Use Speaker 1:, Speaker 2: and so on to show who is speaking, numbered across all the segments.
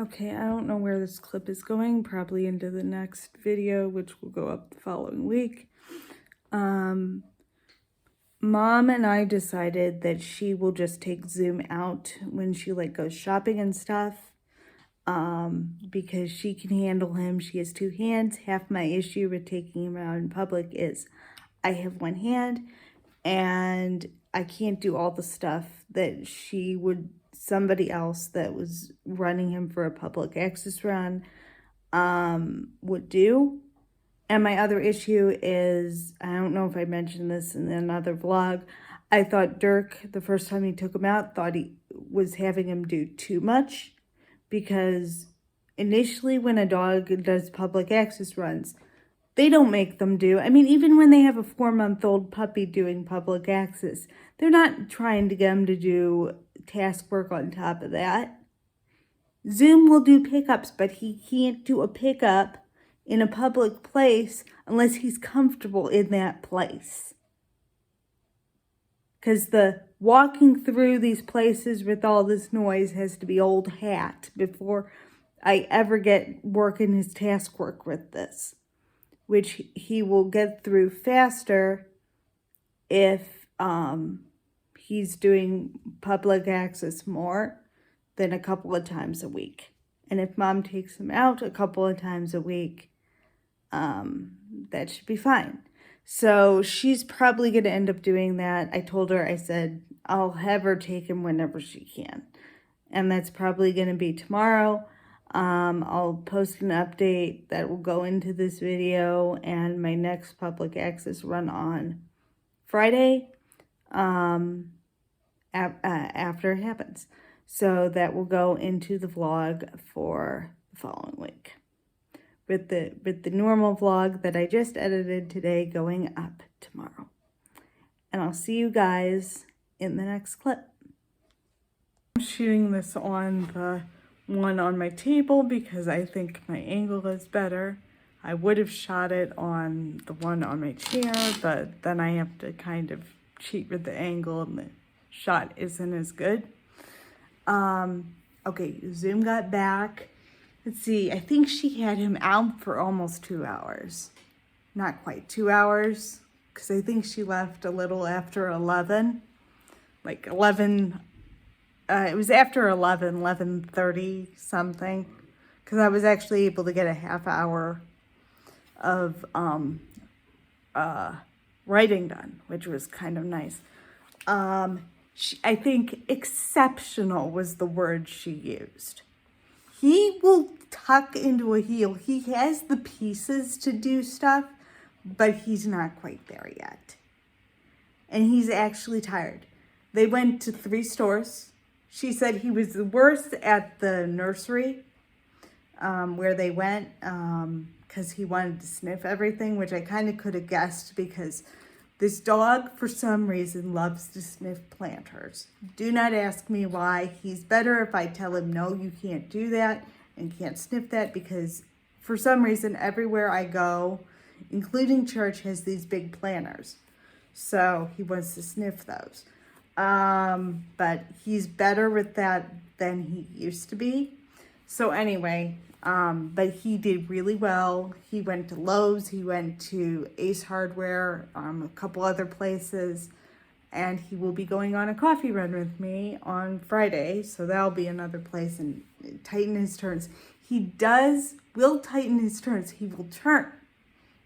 Speaker 1: Okay, I don't know where this clip is going, probably into the next video, which will go up the following week. Mom and I decided that she will just take Zoom out when she goes shopping and stuff, because she can handle him. She has two hands. Half my issue with taking him out in public is I have one hand and I can't do all the stuff that somebody else that was running him for a public access run would do. And my other issue is, I don't know if I mentioned this in another vlog, I thought Dirk, the first time he took him out, thought he was having him do too much, because initially when a dog does public access runs, they don't make them do. I mean, even when they have a 4-month-old puppy doing public access, they're not trying to get them to do task work on top of that. Zoom will do pickups, but he can't do a pickup in a public place unless he's comfortable in that place. Because the walking through these places with all this noise has to be old hat before I ever get working his task work with this, which he will get through faster if he's doing public access more than a couple of times a week. And if Mom takes him out a couple of times a week, that should be fine. So she's probably going to end up doing that. I told her, I said, I'll have her take him whenever she can. And that's probably going to be tomorrow. I'll post an update that will go into this video and my next public access run on Friday after it happens. So that will go into the vlog for the following week, with the normal vlog that I just edited today going up tomorrow. And I'll see you guys in the next clip. I'm shooting this on the one on my table because I think my angle is better. I would have shot it on the one on my chair, but then I have to kind of cheat with the angle and the shot isn't as good. Okay, Zoom got back. Let's see, I think she had him out for almost 2 hours. Not quite 2 hours, because I think she left a little after 11. Like 11, it was after 11:30 something. Because I was actually able to get a half hour of writing done, which was kind of nice. I think exceptional was the word she used. He will tuck into a heel. He has the pieces to do stuff, but he's not quite there yet. And he's actually tired. They went to 3 stores. She said he was the worst at the nursery where they went because he wanted to sniff everything, which I kind of could have guessed because this dog, for some reason, loves to sniff planters. Do not ask me why. He's better if I tell him, no, you can't do that and can't sniff that, because for some reason, everywhere I go, including church, has these big planters. So he wants to sniff those. But he's better with that than he used to be. So anyway, but he did really well. He went to Lowe's, he went to Ace Hardware, a couple other places, and he will be going on a coffee run with me on Friday. So that'll be another place, and tighten his turns. He will tighten his turns. He will turn.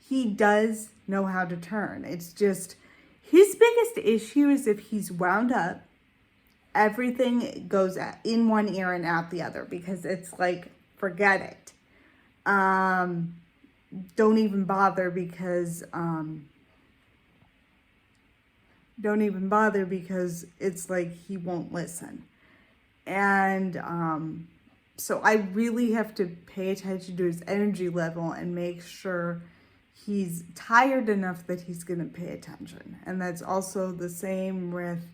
Speaker 1: He does know how to turn. It's just, his biggest issue is if he's wound up, everything goes in one ear and out the other, because it's like, forget it. Don't even bother because it's like he won't listen. And so I really have to pay attention to his energy level and make sure he's tired enough that he's going to pay attention. And that's also the same with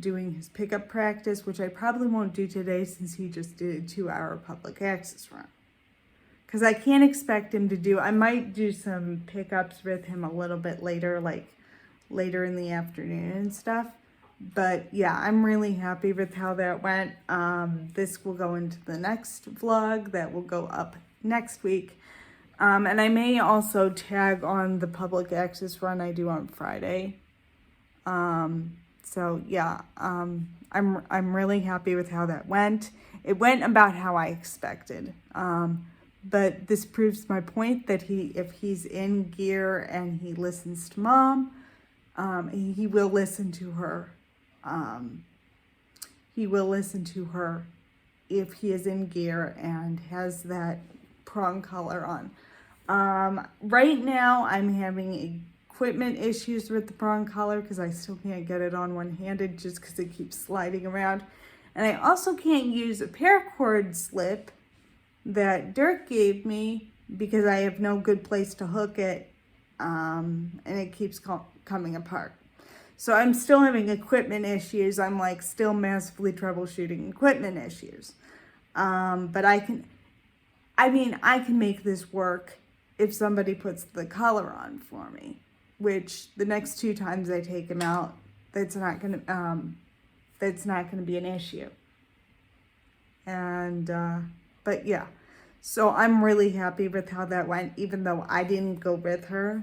Speaker 1: doing his pickup practice, which I probably won't do today since he just did a 2-hour public access run. Because I can't expect him to do, I might do some pickups with him a little bit later, like later in the afternoon and stuff. But yeah, I'm really happy with how that went. This will go into the next vlog that will go up next week. And I may also tag on the public access run I do on Friday. So yeah, I'm really happy with how that went. It went about how I expected. But this proves my point that if he's in gear and he listens to Mom, he will listen to her. He will listen to her if he is in gear and has that prong collar on. Right now I'm having equipment issues with the prong collar because I still can't get it on one-handed just because it keeps sliding around. And I also can't use a paracord slip that Dirk gave me because I have no good place to hook it, and it keeps coming apart. So I'm still having equipment issues. I'm like still massively troubleshooting equipment issues. But I can make this work if somebody puts the collar on for me, which the next 2 times I take him out, that's not gonna be an issue. And, but yeah, so I'm really happy with how that went, even though I didn't go with her.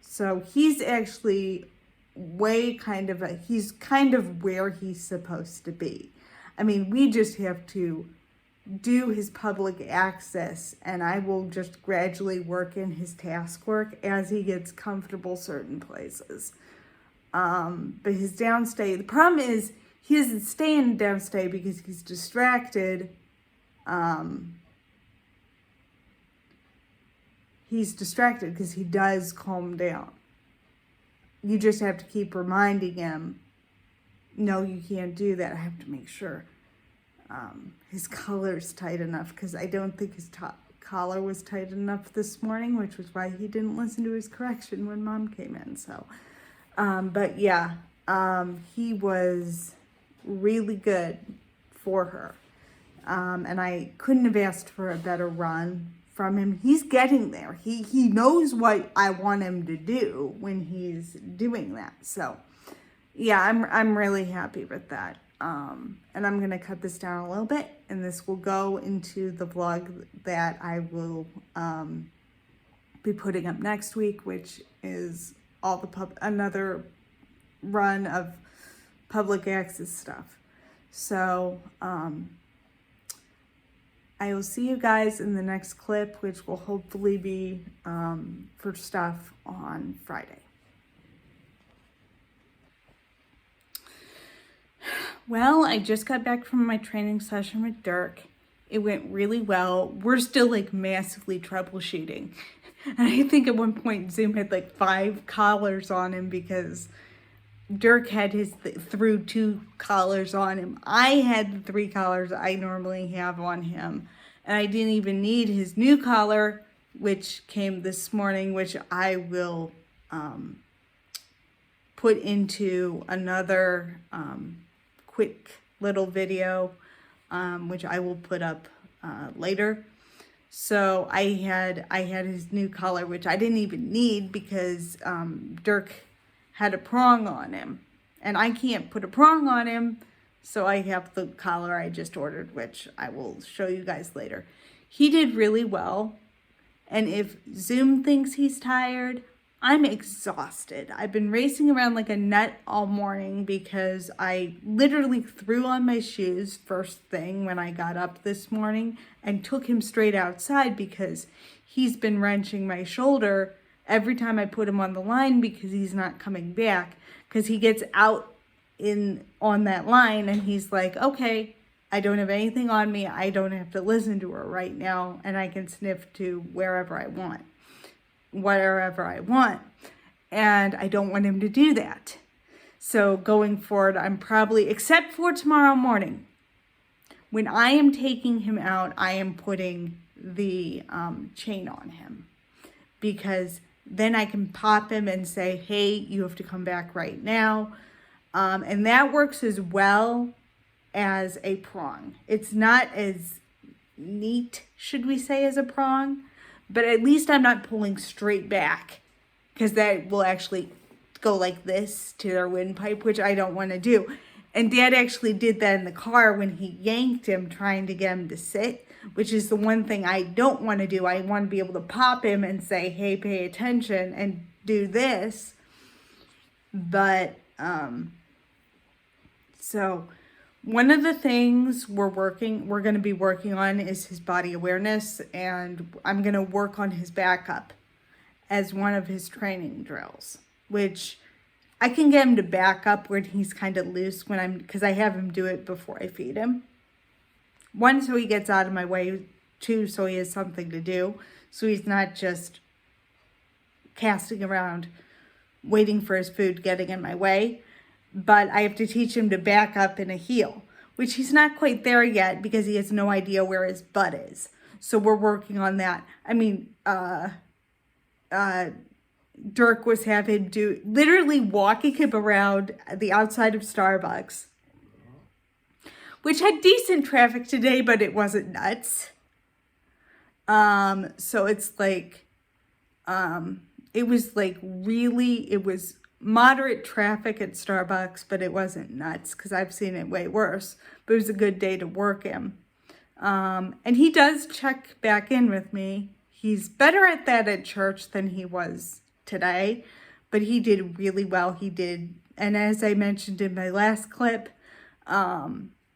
Speaker 1: So he's actually he's kind of where he's supposed to be. I mean, we just have to do his public access, and I will just gradually work in his task work as he gets comfortable certain places. But his downstay, the problem is he doesn't stay in downstay because he's distracted. He's distracted because he does calm down. You just have to keep reminding him, no, you can't do that. I have to make sure his collar's tight enough because I don't think his collar was tight enough this morning, which was why he didn't listen to his correction when Mom came in. So, but yeah, he was really good for her. And I couldn't have asked for a better run from him. He's getting there. He knows what I want him to do when he's doing that. So yeah, I'm really happy with that. And I'm going to cut this down a little bit, and this will go into the vlog that I will be putting up next week, which is all another run of public access stuff. So I will see you guys in the next clip, which will hopefully be for stuff on Friday. Well, I just got back from my training session with Dirk. It went really well. We're still like massively troubleshooting. And I think at one point Zoom had like 5 collars on him because Dirk had his threw 2 collars on him. I had the 3 collars I normally have on him. And I didn't even need his new collar, which came this morning, which I will put into another quick little video, which I will put up later. So I had his new collar, which I didn't even need because Dirk had a prong on him, and I can't put a prong on him, so I have the collar I just ordered, which I will show you guys later. He did really well, and if Zoom thinks he's tired, I'm exhausted. I've been racing around like a nut all morning because I literally threw on my shoes first thing when I got up this morning and took him straight outside because he's been wrenching my shoulder every time I put him on the line because he's not coming back, because he gets out on that line and he's like, okay, I don't have anything on me. I don't have to listen to her right now, and I can sniff to wherever I want. Wherever I want, and I don't want him to do that. So going forward, I'm probably, except for tomorrow morning, when I am taking him out, I am putting the chain on him, because then I can pop him and say, hey, you have to come back right now. And that works as well as a prong. It's not as neat, should we say, as a prong, but at least I'm not pulling straight back, because that will actually go like this to their windpipe, which I don't want to do. And Dad actually did that in the car when he yanked him trying to get him to sit, which is the one thing I don't want to do. I want to be able to pop him and say, hey, pay attention and do this. But, so one of the things we're going to be working on is his body awareness, and I'm going to work on his backup as one of his training drills, which I can get him to back up when he's kind of loose because I have him do it before I feed him. One, so he gets out of my way. Two, so he has something to do. So he's not just casting around, waiting for his food, getting in my way. But I have to teach him to back up in a heel, which he's not quite there yet because he has no idea where his butt is. So we're working on that. I mean, Dirk was having to literally walking him around the outside of Starbucks, which had decent traffic today, but it wasn't nuts. So it's like, it was moderate traffic at Starbucks, but it wasn't nuts because I've seen it way worse. But it was a good day to work him. And he does check back in with me. He's better at that at church than he was today, but he did really well. He did, and as I mentioned in my last clip,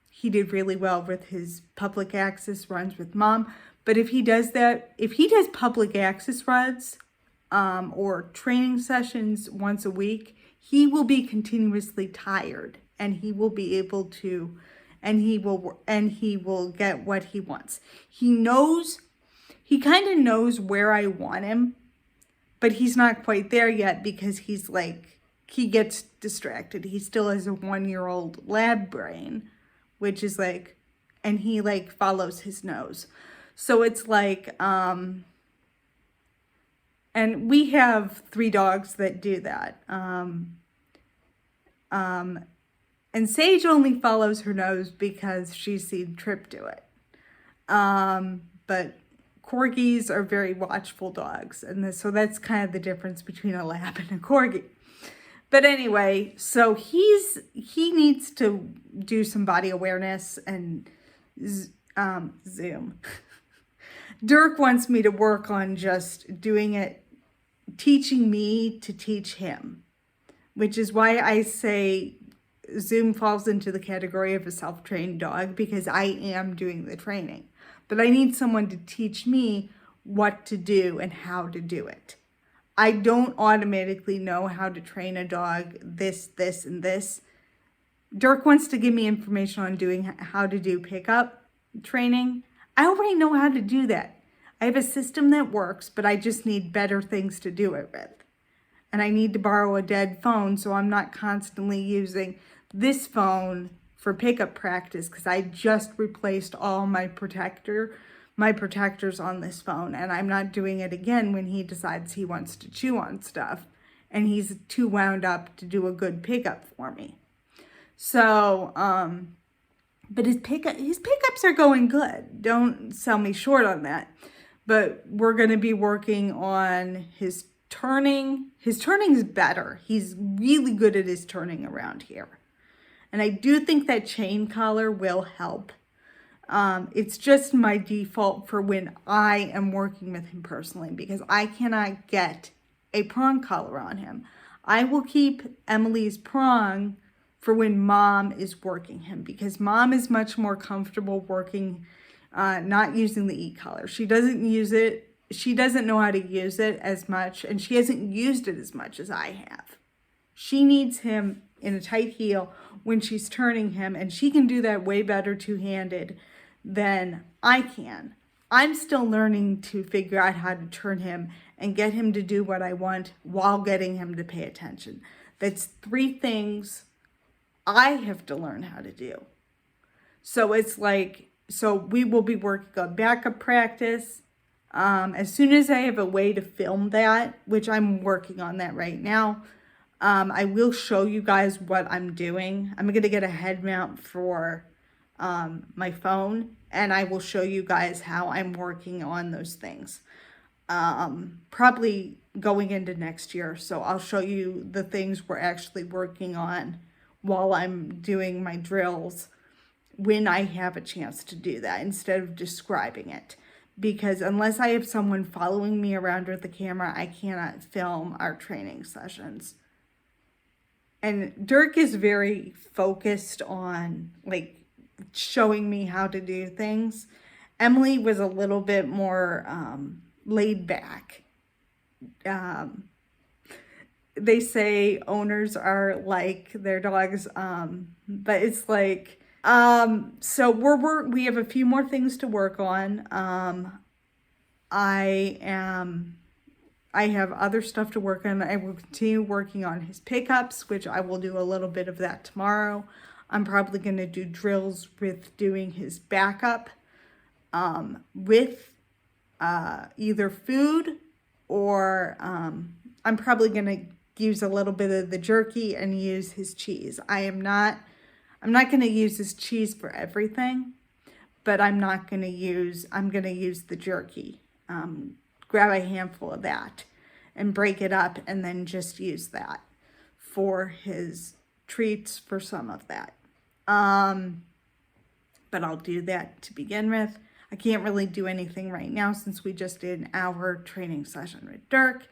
Speaker 1: he did really well with his public access runs with Mom. But if he does public access runs or training sessions once a week, he will be continuously tired, and he will be able to, and he will get what he wants. He kind of knows where I want him, but he's not quite there yet because he gets distracted. He still has a 1-year-old lab brain, which is and he follows his nose. So it's and we have 3 dogs that do that. And Sage only follows her nose because she's seen Trip do it. But Corgis are very watchful dogs, and so that's kind of the difference between a lab and a Corgi. But anyway, so he needs to do some body awareness and Zoom. Dirk wants me to work on just doing it, teaching me to teach him, which is why I say Zoom falls into the category of a self-trained dog, because I am doing the training. But I need someone to teach me what to do and how to do it. I don't automatically know how to train a dog this, and this. Dirk wants to give me information on how to do pickup training. I already know how to do that. I have a system that works, but I just need better things to do it with. And I need to borrow a dead phone so I'm not constantly using this phone for pickup practice, because I just replaced all my protectors on this phone, and I'm not doing it again when he decides he wants to chew on stuff and he's too wound up to do a good pickup for me. So, but his pickups are going good. Don't sell me short on that. But we're going to be working on his turning. His turning's better. He's really good at his turning around here. And I do think that chain collar will help. It's just my default for when I am working with him personally, because I cannot get a prong collar on him. I will keep Emily's prong for when Mom is working him, because Mom is much more comfortable working, not using the e-collar. She doesn't use it. She doesn't know how to use it as much, and she hasn't used it as much as I have. She needs him in a tight heel when she's turning him, and she can do that way better two-handed than I can. I'm still learning to figure out how to turn him and get him to do what I want while getting him to pay attention. That's 3 things I have to learn how to do. So it's so we will be working on backup practice. As soon as I have a way to film that, which I'm working on that right now, I will show you guys what I'm doing. I'm going to get a head mount for my phone, and I will show you guys how I'm working on those things. probably going into next year. So I'll show you the things we're actually working on while I'm doing my drills when I have a chance to do that instead of describing it. Because unless I have someone following me around with the camera, I cannot film our training sessions. And Dirk is very focused on like showing me how to do things. Emily was a little bit more laid back. They say owners are like their dogs, but it's like, so we have a few more things to work on. I have other stuff to work on. I will continue working on his pickups, which I will do a little bit of that tomorrow. I'm probably going to do drills with doing his backup, with either food or I'm probably going to use a little bit of the jerky and use his cheese. I'm not going to use his cheese for everything, but I'm going to use the jerky. Grab a handful of that and break it up and then just use that for his treats for some of that. But I'll do that to begin with. I can't really do anything right now since we just did an hour training session with Dirk.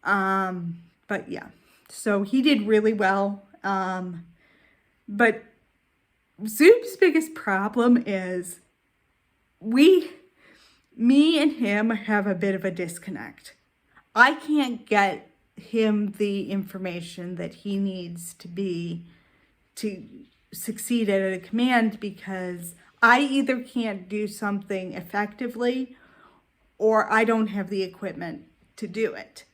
Speaker 1: But yeah, so he did really well. But Zoop's biggest problem is me and him have a bit of a disconnect. I can't get him the information that he needs to succeed at a command because I either can't do something effectively or I don't have the equipment to do it.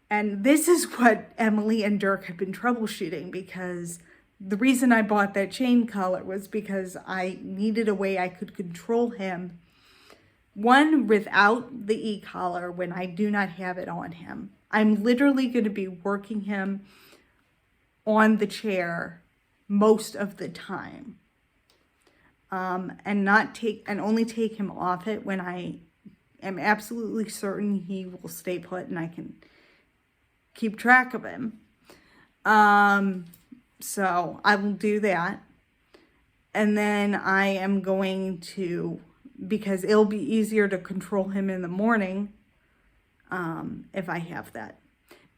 Speaker 1: And this is what Emily and Dirk have been troubleshooting, because the reason I bought that chain collar was because I needed a way I could control him. One, without the e-collar when I do not have it on him. I'm literally going to be working him on the chair most of the time. And only take him off it when I am absolutely certain he will stay put and I can keep track of him. So I will do that. And then I am going to, because it'll be easier to control him in the morning if I have that.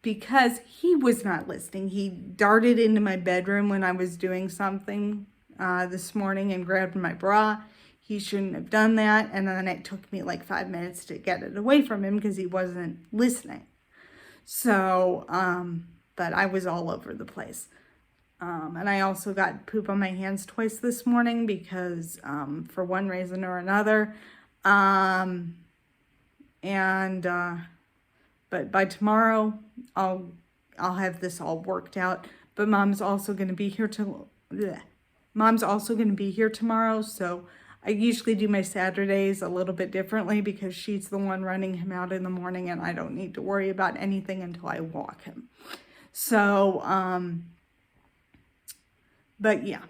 Speaker 1: Because he was not listening. He darted into my bedroom when I was doing something this morning and grabbed my bra. He shouldn't have done that. And then it took me like 5 minutes to get it away from him because he wasn't listening. So, but I was all over the place. And I also got poop on my hands twice this morning because for one reason or another. But by tomorrow, I'll have this all worked out. But Mom's also going to be here tomorrow. So I usually do my Saturdays a little bit differently because she's the one running him out in the morning and I don't need to worry about anything until I walk him. So, but yeah,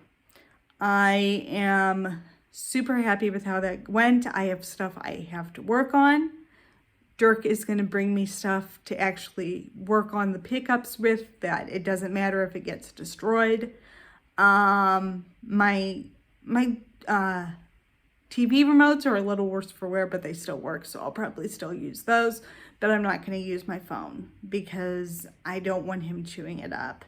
Speaker 1: I am super happy with how that went. I have stuff I have to work on. Dirk is going to bring me stuff to actually work on the pickups with, that it doesn't matter if it gets destroyed. My TV remotes are a little worse for wear, but they still work, so I'll probably still use those. But I'm not going to use my phone because I don't want him chewing it up,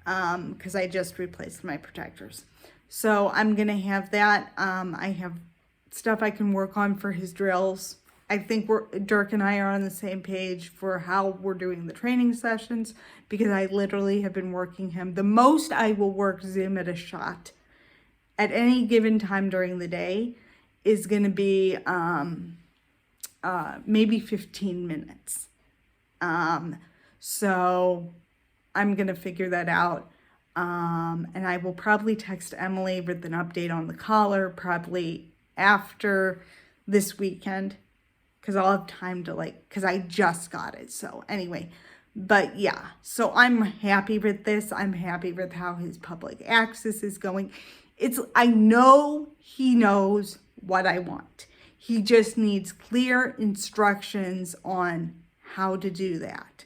Speaker 1: because I just replaced my protectors. So I'm going to have that. I have stuff I can work on for his drills. I think Dirk and I are on the same page for how we're doing the training sessions, because I literally have been working him. The most I will work Zoom at a shot at any given time during the day is going to be maybe 15 minutes. So I'm going to figure that out. And I will probably text Emily with an update on the collar probably after this weekend, because I'll have time to because I just got it. So anyway, but yeah, so I'm happy with this. I'm happy with how his public access is going. I know he knows what I want. He just needs clear instructions on how to do that.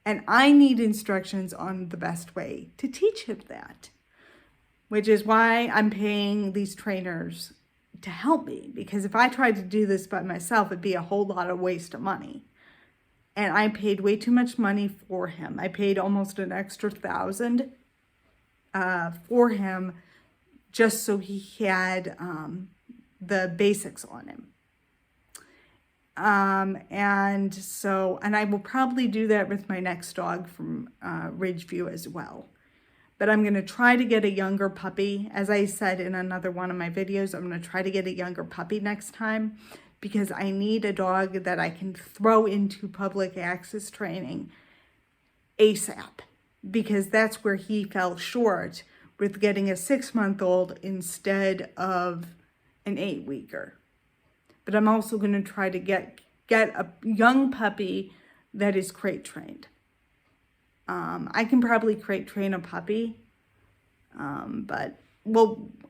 Speaker 1: And I need instructions on the best way to teach him that, which is why I'm paying these trainers to help me. Because if I tried to do this by myself, it'd be a whole lot of waste of money. And I paid way too much money for him. I paid almost an extra $1,000 for him just so he had the basics on him. And I will probably do that with my next dog from Ridgeview as well. But I'm going to try to get a younger puppy. As I said in another one of my videos, I'm going to try to get a younger puppy next time because I need a dog that I can throw into public access training ASAP, because that's where he fell short with getting a 6-month-old instead of an 8-weeker. But I'm also going to try to get a young puppy that is crate trained. I can probably crate train a puppy, but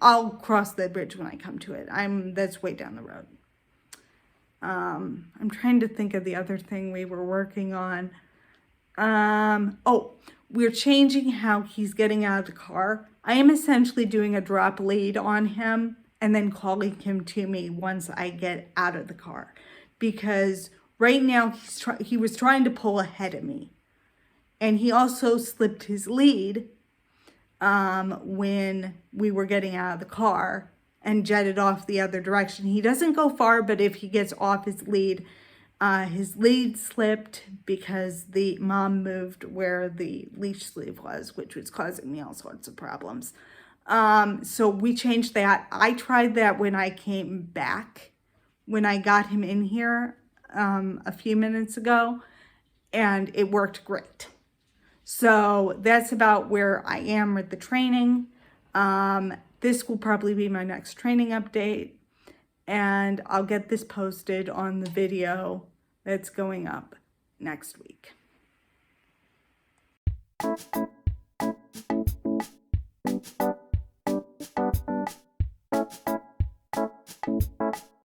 Speaker 1: I'll cross that bridge when I come to it. That's way down the road. I'm trying to think of the other thing we were working on. We're changing how he's getting out of the car. I am essentially doing a drop lead on him and then calling him to me once I get out of the car. Because right now he was trying to pull ahead of me. And he also slipped his lead when we were getting out of the car and jetted off the other direction. He doesn't go far, but if he gets off his lead slipped because the mom moved where the leash sleeve was, which was causing me all sorts of problems. So we changed that. I tried that when I came back, when I got him in here a few minutes ago, and it worked great. So that's about where I am with the training. This will probably be my next training update, and I'll get this posted on the video that's going up next week.